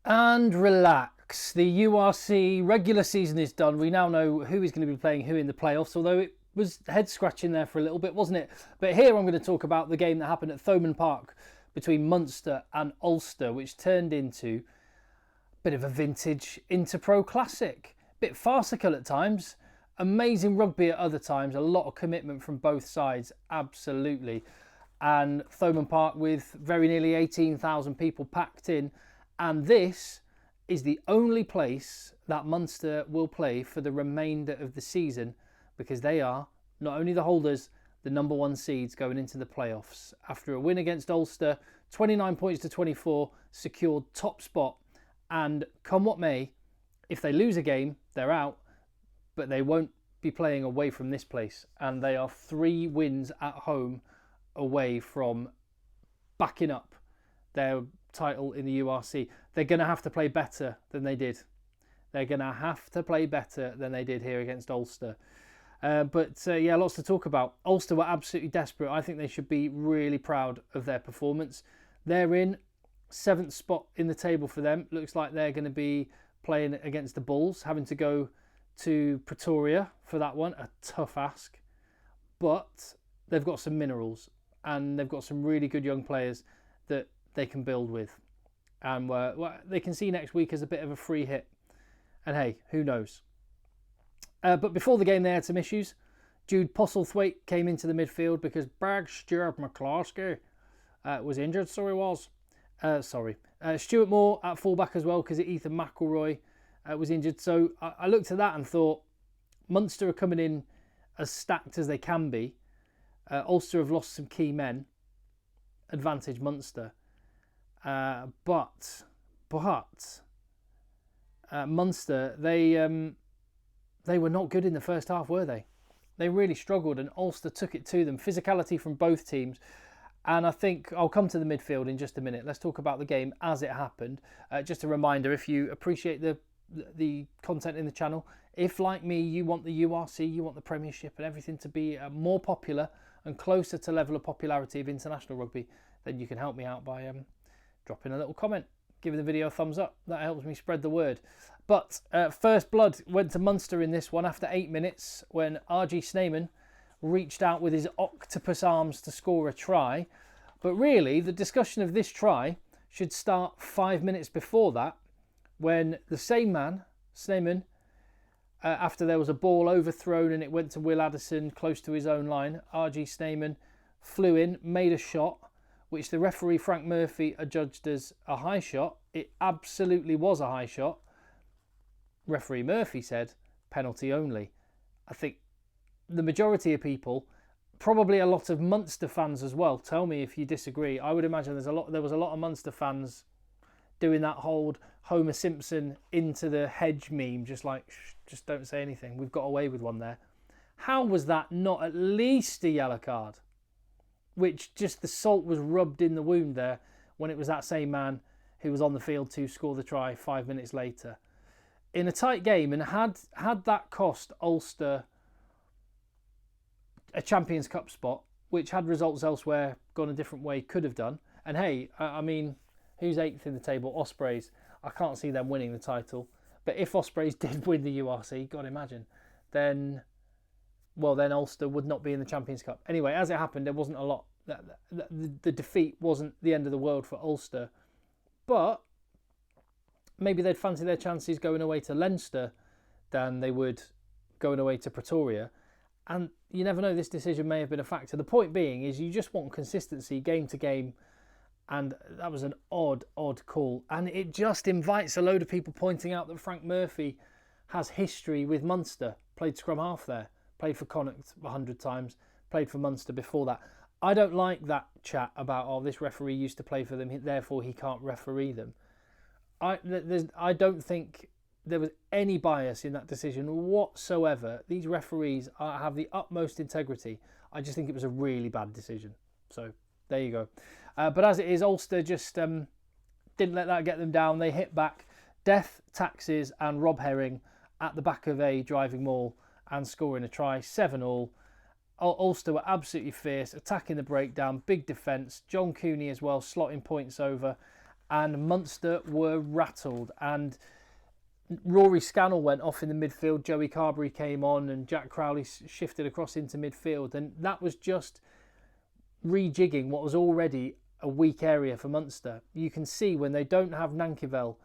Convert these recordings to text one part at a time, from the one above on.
And relax. The URC regular season is done. We now know who is going to be playing who in the playoffs, although it was head scratching there for a little bit, wasn't it? But here I'm going to talk about the game that happened at Thomond Park between Munster and Ulster, which turned into a bit of a vintage Interpro classic. Bit farcical at times, amazing rugby at other times, a lot of commitment from both sides, absolutely. And Thomond Park with very nearly 18,000 people packed in. And this is the only place that Munster will play for the remainder of the season, because they are not only the holders, the number one seeds going into the playoffs. After a win against Ulster, 29 points to 24, secured top spot. And come what may, if they lose a game, they're out, but they won't be playing away from this place. And they are 3 wins at home away from backing up their title in the URC. They're going to have to play better than they did. They're going to have to play better than they did here against Ulster. But lots to talk about. Ulster were absolutely desperate. I think they should be really proud of their performance. They're in 7th spot in the table for them. Looks like they're going to be playing against the Bulls, having to go to Pretoria for that one. A tough ask. But they've got some minerals and they've got some really good young players that they can build with. And they can see next week as a bit of a free hit. And hey, who knows? But before the game, they had some issues. Jude Postlethwaite came into the midfield because Bragg Stuart McCloskey was injured, so he was. Stuart Moore at fullback as well because Ethan McElroy was injured. So I looked at that and thought, Munster are coming in as stacked as they can be. Ulster have lost some key men. Advantage Munster. But Munster, they were not good in the first half, were they? They really struggled and Ulster took it to them. Physicality from both teams. And I think I'll come to the midfield in just a minute. Let's talk about the game as it happened. Just a reminder, if you appreciate the content in the channel, if like me you want the URC, you want the Premiership and everything to be more popular and closer to level of popularity of international rugby, then you can help me out by dropping a little comment, giving the video a thumbs up. That helps me spread the word. But first blood went to Munster in this one after 8 minutes when R.G. Snyman reached out with his octopus arms to score a try. But really, the discussion of this try should start 5 minutes before that, when the same man, Snyman, after there was a ball overthrown and it went to Will Addison close to his own line, R.G. Snyman flew in, made a shot, which the referee Frank Murphy adjudged as a high shot. It absolutely was a high shot. Referee Murphy said penalty only. I think the majority of people, probably a lot of Munster fans as well, tell me if you disagree. I would imagine there was a lot of Munster fans doing that whole Homer Simpson into the hedge meme, just like, just don't say anything. We've got away with one there. How was that not at least a yellow card? Which just the salt was rubbed in the wound there when it was that same man who was on the field to score the try 5 minutes later. In a tight game, and had that cost Ulster a Champions Cup spot, which had results elsewhere gone a different way, could have done. And hey, I mean, who's 8th in the table? Ospreys. I can't see them winning the title. But if Ospreys did win the URC, God imagine, then Ulster would not be in the Champions Cup. Anyway, as it happened, there wasn't a lot. The defeat wasn't the end of the world for Ulster. But maybe they'd fancy their chances going away to Leinster than they would going away to Pretoria. And you never know, this decision may have been a factor. The point being is you just want consistency game to game. And that was an odd call. And it just invites a load of people pointing out that Frank Murphy has history with Munster. Played scrum half there. Played for Connacht 100 times. Played for Munster before that. I don't like that chat about, oh, this referee used to play for them, therefore he can't referee them. I don't think there was any bias in that decision whatsoever. These referees have the utmost integrity. I just think it was a really bad decision. So there you go. But as it is, Ulster just didn't let that get them down. They hit back. Death, Taxes and Rob Herring at the back of a driving maul and scoring a try, 7-7. Ulster were absolutely fierce, attacking the breakdown, big defence. John Cooney as well, slotting points over. and Munster were rattled. And Rory Scannell went off in the midfield, Joey Carberry came on, and Jack Crowley shifted across into midfield. And that was just rejigging what was already a weak area for Munster. You can see when they don't have Nankivel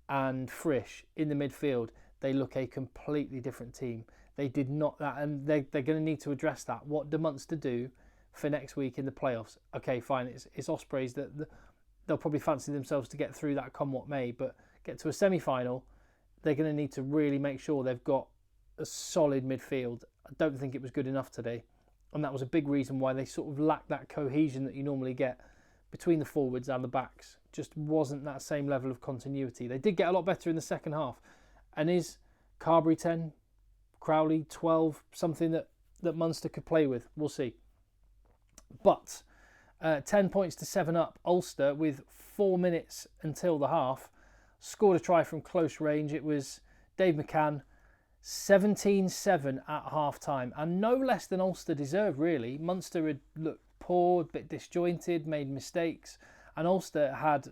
and Frisch in the midfield, they look a completely different team. They did not that, and they're going to need to address that. What do Munster do for next week in the playoffs? Okay, fine, it's Ospreys that they'll probably fancy themselves to get through that come what may, but get to a semi-final, they're going to need to really make sure they've got a solid midfield. I don't think it was good enough today, and that was a big reason why they sort of lacked that cohesion that you normally get between the forwards and the backs. Just wasn't that same level of continuity. They did get a lot better in the second half. And is Carberry 10, Crowley 12, something that Munster could play with? We'll see. But 10 points to 7 up, Ulster, with 4 minutes until the half, scored a try from close range. It was Dave McCann, 17-7 at half-time. And no less than Ulster deserved, really. Munster had looked poor, a bit disjointed, made mistakes, and Ulster had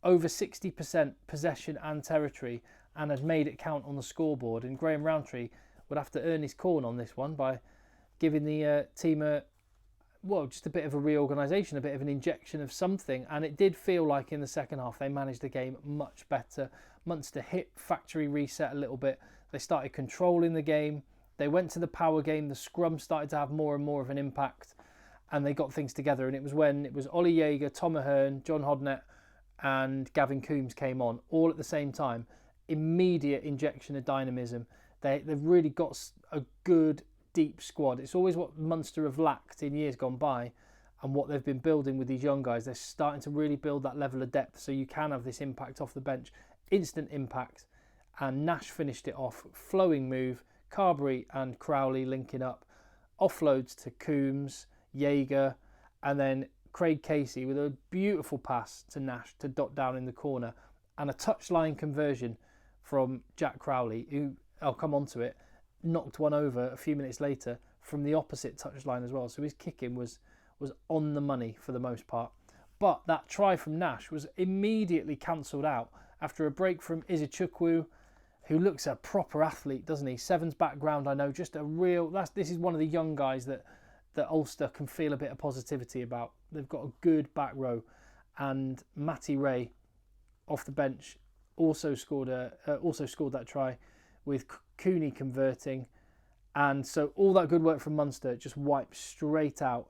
over 60% possession and territory and had made it count on the scoreboard. And Graham Rowntree would have to earn his corn on this one by giving the team just a bit of a reorganisation, a bit of an injection of something. And it did feel like in the second half they managed the game much better. Munster hit factory reset a little bit. They started controlling the game. They went to the power game. The scrum started to have more and more of an impact, and they got things together. And it was when it was Ollie Jaeger, Tom Ahern, John Hodnett and Gavin Coombs came on all at the same time. Immediate injection of dynamism. They've really got a good, deep squad. It's always what Munster have lacked in years gone by, and what they've been building with these young guys. They're starting to really build that level of depth, so you can have this impact off the bench. Instant impact. And Nash finished it off. Flowing move. Carberry and Crowley linking up. Offloads to Coombs, Jaeger, and then Craig Casey with a beautiful pass to Nash to dot down in the corner, and a touchline conversion from Jack Crowley, who, I'll come on to it, knocked one over a few minutes later from the opposite touchline as well. So his kicking was on the money for the most part. But that try from Nash was immediately cancelled out after a break from Izuchukwu, who looks a proper athlete, doesn't he? Sevens background, I know, just a real... This is one of the young guys that Ulster can feel a bit of positivity about. They've got a good back row, and Matty Ray off the bench also scored that try, with Cooney converting, and so all that good work from Munster just wiped straight out.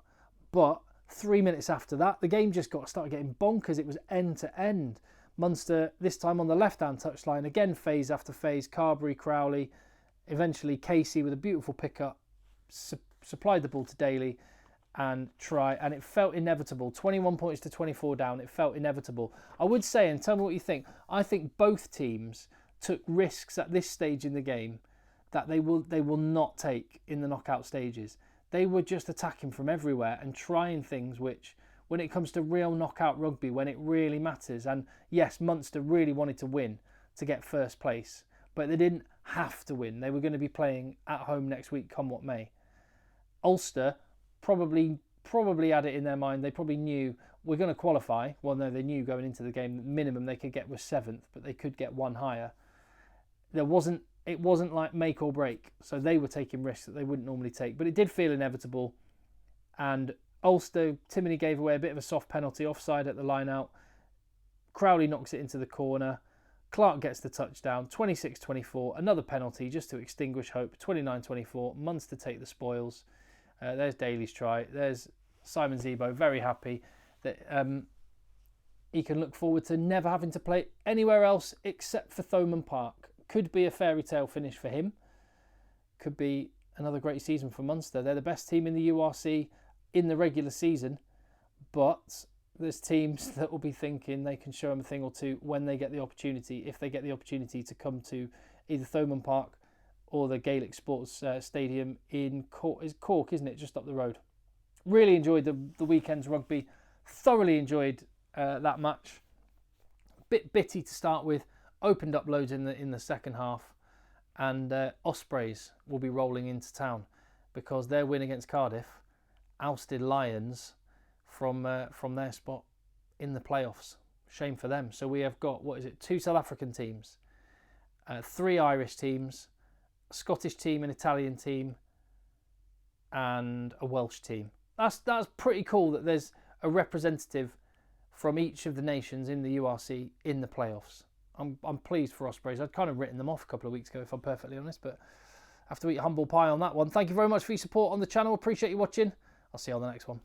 But 3 minutes after that, the game just started getting bonkers. It was end to end. Munster this time on the left-hand touchline, again phase after phase. Carberry, Crowley, eventually Casey with a beautiful pickup, supplied the ball to Daly and try, and it felt inevitable. 21 points to 24 down, it felt inevitable. I would say, and tell me what you think, I think both teams took risks at this stage in the game that they will not take in the knockout stages. They were just attacking from everywhere and trying things which, when it comes to real knockout rugby, when it really matters, and yes, Munster really wanted to win to get first place, but they didn't have to win. They were going to be playing at home next week, come what may. Ulster probably had it in their mind. They probably knew we're going to qualify. Well, no, they knew going into the game the minimum they could get was 7th, but they could get one higher. It wasn't like make or break, so they were taking risks that they wouldn't normally take, but it did feel inevitable. And Ulster, Timoney gave away a bit of a soft penalty, offside at the line out. Crowley knocks it into the corner. Clark gets the touchdown, 26-24, another penalty just to extinguish hope, 29-24, Munster take the spoils. There's Daly's try. There's Simon Zebo, very happy that he can look forward to never having to play anywhere else except for Thomond Park. Could be a fairy tale finish for him. Could be another great season for Munster. They're the best team in the URC in the regular season, but there's teams that will be thinking they can show them a thing or two when they get the opportunity, if they get the opportunity to come to either Thomond Park or the Gaelic Sports Stadium in Cork. Is Cork, isn't it? Just up the road. Really enjoyed the weekend's rugby. Thoroughly enjoyed that match. Bit bitty to start with. Opened up loads in the second half. And Ospreys will be rolling into town because their win against Cardiff ousted Lions from their spot in the playoffs. Shame for them. So we have got, 2 South African teams, 3 Irish teams, a Scottish team, an Italian team, and a Welsh team. That's pretty cool that there's a representative from each of the nations in the URC in the playoffs. I'm pleased for Ospreys. I'd kind of written them off a couple of weeks ago, if I'm perfectly honest, but I have to eat humble pie on that one. Thank you very much for your support on the channel. Appreciate you watching. I'll see you on the next one.